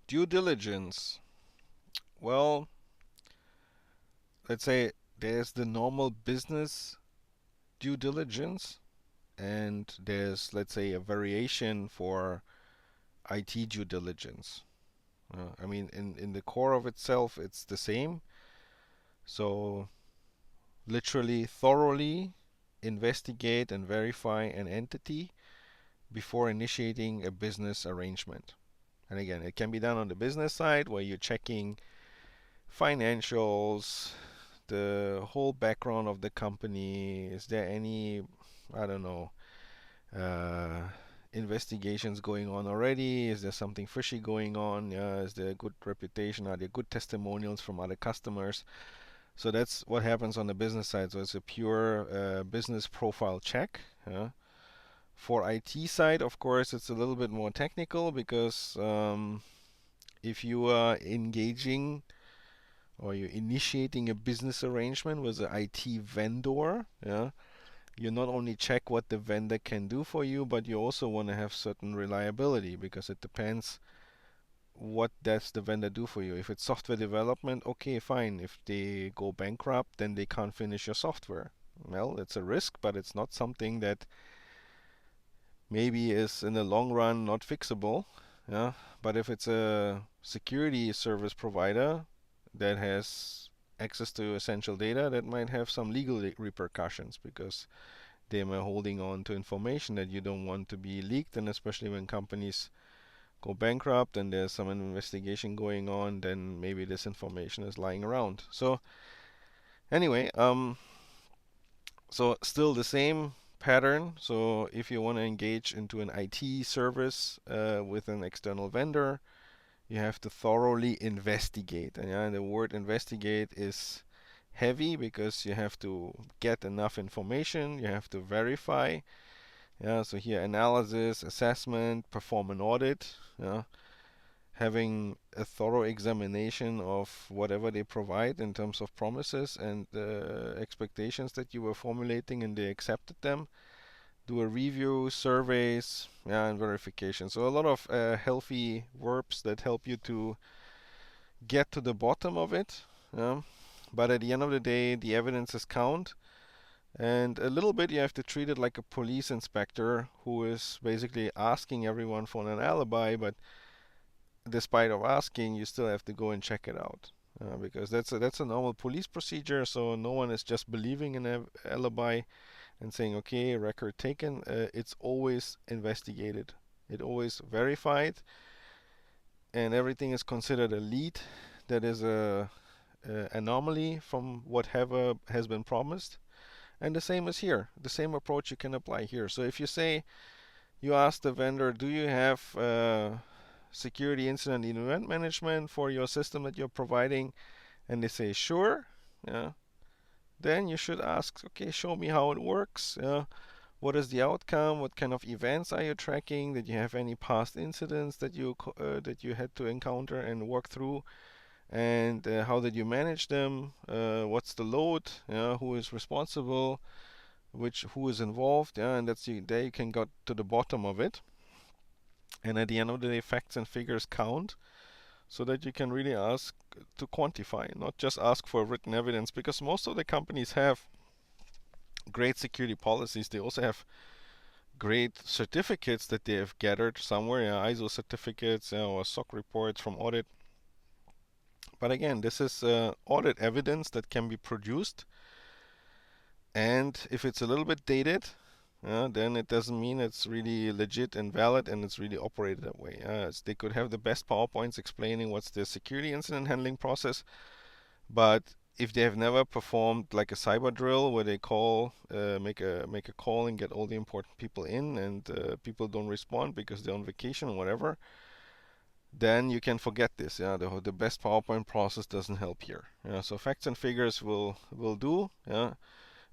Due diligence. Well, let's say there's the normal business due diligence, and there's, let's say, a variation for IT due diligence. I mean, in the core of itself, it's the same. So, literally, thoroughly investigate and verify an entity before initiating a business arrangement. And again, it can be done on the business side where you're checking financials, the whole background of the company. Is there any, I don't know, uh, investigations going on already? Is there something fishy going on? Is there a good reputation? Are there good testimonials from other customers? So that's what happens on the business side. So it's a pure business profile check. For IT side, of course, it's a little bit more technical because if you are engaging or you're initiating a business arrangement with an IT vendor, you not only check what the vendor can do for you, but you also want to have certain reliability because it depends what does the vendor do for you. If it's software development, okay, fine. If they go bankrupt, then they can't finish your software. Well, it's a risk, but it's not something that maybe is in the long run not fixable. Yeah. But if it's a security service provider that has access to essential data, that might have some legal repercussions because they are holding on to information that you don't want to be leaked. And especially when companies go bankrupt and there's some investigation going on, then maybe this information is lying around. So anyway, so still the same pattern. So if you want to engage into an IT service with an external vendor, you have to thoroughly investigate. And the word investigate is heavy because you have to get enough information, you have to verify. Yeah, so here analysis, assessment, perform an audit. Yeah, having a thorough examination of whatever they provide in terms of promises and expectations that you were formulating and they accepted them. Do a review, surveys, yeah, and verification. So a lot of healthy verbs that help you to get to the bottom of it. Yeah. But at the end of the day, the evidences count. And a little bit, you have to treat it like a police inspector who is basically asking everyone for an alibi, but despite of asking, you still have to go and check it out. Because that's a normal police procedure, so no one is just believing in an alibi and saying, okay, record taken. It's always investigated. It always verified, and everything is considered a lead that is a anomaly from whatever has been promised. And the same is here. The same approach you can apply here. So if you say you ask the vendor, do you have security incident and event management for your system that you're providing, and they say sure, yeah, then you should ask, okay, show me how it works. What is the outcome? What kind of events are you tracking? Did you have any past incidents that you had to encounter and work through? And how did you manage them? What's the load? Who is responsible? Who is involved? Yeah, and there you can get to the bottom of it. And at the end of the day, facts and figures count, so that you can really ask to quantify, not just ask for written evidence, because most of the companies have great security policies. They also have great certificates that they have gathered somewhere, ISO certificates or SOC reports from audit. But again, this is audit evidence that can be produced, and if it's a little bit dated, then it doesn't mean it's really legit and valid and it's really operated that way. They could have the best PowerPoints explaining what's the security incident handling process, but if they have never performed like a cyber drill where they make a call and get all the important people in, and people don't respond because they're on vacation or whatever, then you can forget this. The best PowerPoint process doesn't help here. So facts and figures will do.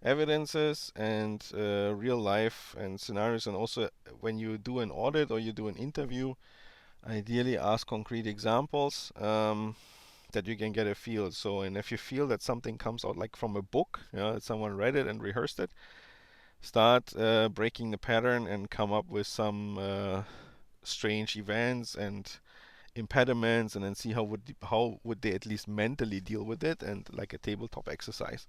Evidences and real life and scenarios, and also when you do an audit or you do an interview, ideally ask concrete examples that you can get a feel. So, and if you feel that something comes out like from a book, that someone read it and rehearsed it, start breaking the pattern and come up with some strange events and impediments, and then see how would they at least mentally deal with it, and like a tabletop exercise.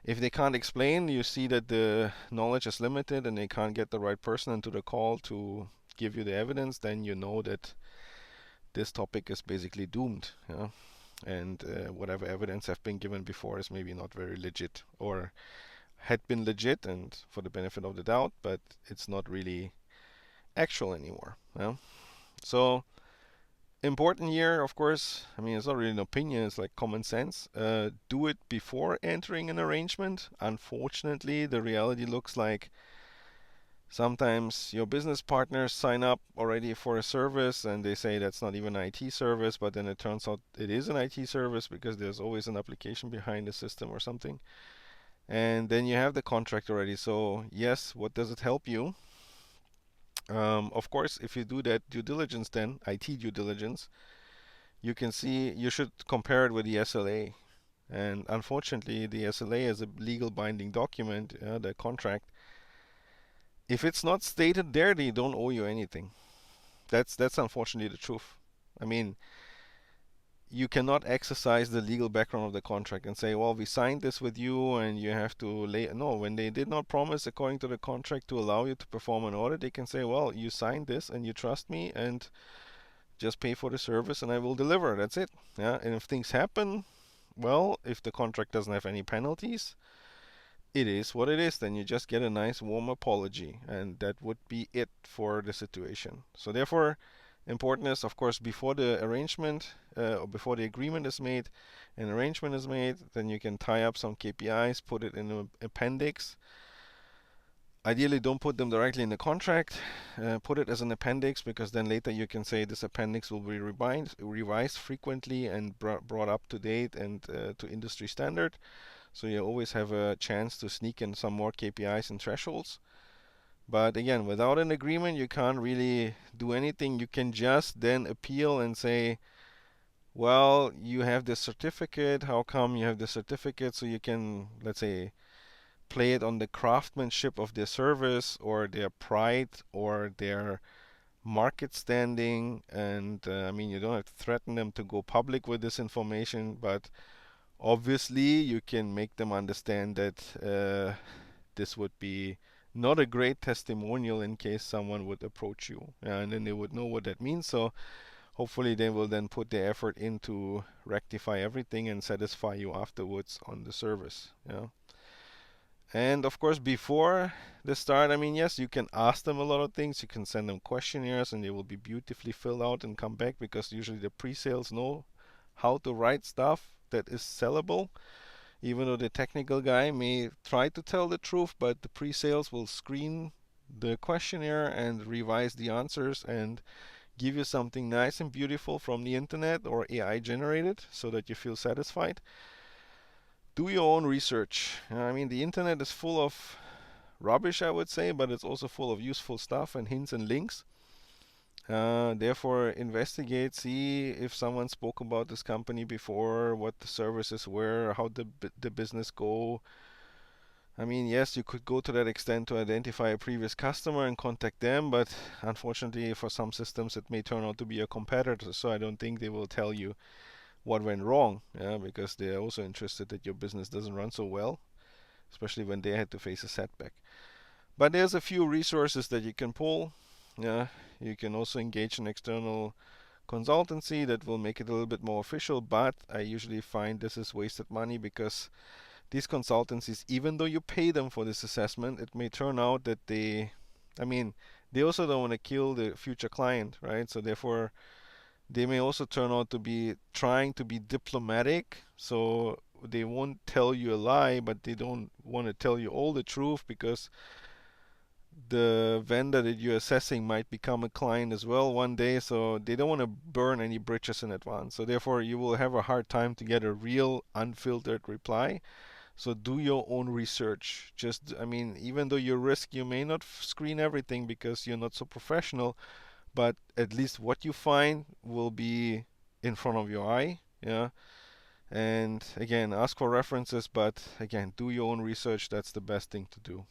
If they can't explain, you see that the knowledge is limited and they can't get the right person into the call to give you the evidence, then you know that this topic is basically doomed. Yeah? And whatever evidence have been given before is maybe not very legit, or had been legit and for the benefit of the doubt, but it's not really actual anymore. Yeah? So important here, of course. I mean, it's not really an opinion; it's like common sense. Do it before entering an arrangement. Unfortunately, the reality looks like sometimes your business partners sign up already for a service and they say that's not even an IT service, but then it turns out it is an IT service because there's always an application behind the system or something. And then you have the contract already. So, yes, what does it help you? Of course, if you do that due diligence, then IT due diligence, you can see you should compare it with the SLA. And unfortunately, the SLA is a legal binding document, the contract. If it's not stated there, they don't owe you anything. That's unfortunately the truth. I mean, you cannot exercise the legal background of the contract and say, well, we signed this with you and you have to lay. No, when they did not promise according to the contract to allow you to perform an audit, they can say, well, you signed this and you trust me and just pay for the service and I will deliver. That's it. Yeah. And if things happen, well, if the contract doesn't have any penalties, it is what it is. Then you just get a nice warm apology, and that would be it for the situation. So therefore, important is, of course, before the arrangement or before the agreement is made, an arrangement is made, then you can tie up some KPIs, put it in an appendix. Ideally, don't put them directly in the contract. Put it as an appendix, because then later you can say this appendix will be revised frequently and brought up to date and to industry standard. So you always have a chance to sneak in some more KPIs and thresholds. But again, without an agreement, you can't really do anything. You can just then appeal and say, well, you have this certificate. How come you have this certificate? So you can, let's say, play it on the craftsmanship of their service or their pride or their market standing. And I mean, you don't have to threaten them to go public with this information, but obviously you can make them understand that this would be not a great testimonial in case someone would approach you, and then they would know what that means. So hopefully they will then put their effort in to rectify everything and satisfy you afterwards on the service. Yeah. And of course, before the start, I mean, yes, you can ask them a lot of things. You can send them questionnaires and they will be beautifully filled out and come back, because usually the pre-sales know how to write stuff that is sellable. Even though the technical guy may try to tell the truth, but the pre-sales will screen the questionnaire and revise the answers and give you something nice and beautiful from the internet or AI generated so that you feel satisfied. Do your own research. I mean, the internet is full of rubbish, I would say, but it's also full of useful stuff and hints and links. Therefore, investigate, see if someone spoke about this company before, what the services were, how the business go. I mean, yes, you could go to that extent to identify a previous customer and contact them, but unfortunately for some systems it may turn out to be a competitor, so I don't think they will tell you what went wrong, yeah, because they're also interested that your business doesn't run so well, especially when they had to face a setback. But there's a few resources that you can pull. Yeah, you can also engage an external consultancy that will make it a little bit more official, but I usually find this is wasted money, because these consultancies, even though you pay them for this assessment, it may turn out that I mean, they also don't want to kill the future client, right? So therefore, they may also turn out to be trying to be diplomatic. So they won't tell you a lie, but they don't want to tell you all the truth, because the vendor that you're assessing might become a client as well one day, so they don't want to burn any bridges in advance. So therefore, you will have a hard time to get a real unfiltered reply. So do your own research. Just, I mean, even though you risk, you may not screen everything because you're not so professional, but at least what you find will be in front of your eye. Yeah. And again, ask for references, but again, do your own research. That's the best thing to do.